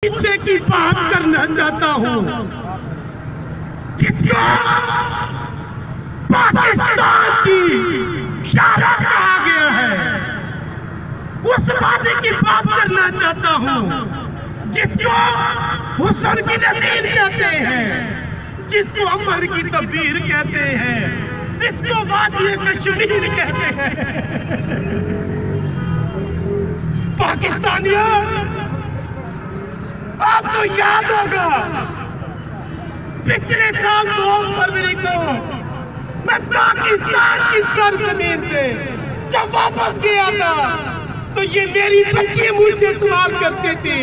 हिस्से की बात करना चाहता हूँ जिसको पाकिस्तान की शराब कहा गया है। उस वादे की बात करना चाहता हूँ जिसको हुस्न की नज़ीर कहते हैं, जिसको अमर की तबीर कहते हैं, जिसको वादी कश्मीर कहते हैं। पाकिस्तानियों, आपको याद होगा पिछले साल 2 फरवरी को मैं पाकिस्तान की सरजमीन से जब वापस गया था तो ये मेरी बच्ची मुझसे सवाल करती थी,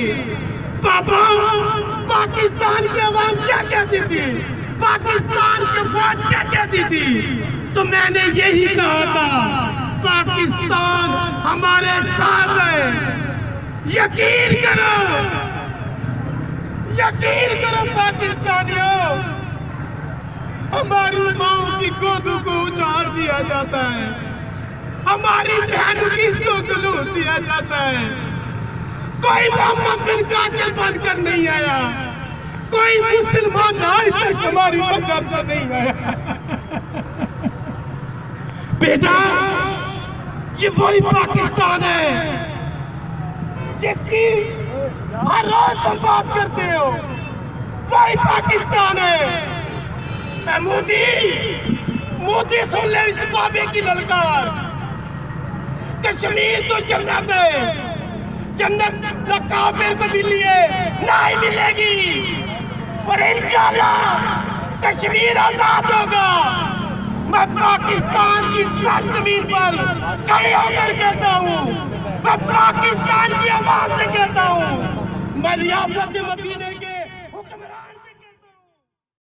पापा पाकिस्तान की आवाम क्या कहती थी, पाकिस्तान की फौज क्या कहती थी। तो मैंने यही कहा था, पाकिस्तान हमारे साथ है, यकीन करो पाकिस्तानियों। हमारी माओ की गोदों को उजाड़ दिया जाता है, हमारी बहनों की इज्जतों को लूट दिया जाता है। कोई मोहम्मद बिन कासिम बनकर नहीं आया, कोई मुसलमान आज तक हमारी मदद पर नहीं आया। बेटा, ये वही पाकिस्तान है जिसकी हर रोज तुम बात करते हो, वही पाकिस्तान है। मोदी सुन ले इस बाबे की ललकार, कश्मीर तो जन्नत है, जन्नत न काफिर को मिली है ना ही मिलेगी, और इंशाअल्लाह कश्मीर आजाद होगा। मैं पाकिस्तान की सरजमीन पर खड़े होकर कहता हूँ, मैं पाकिस्तान की आवाज से कहता हूँ, मैं रियासत मदीने के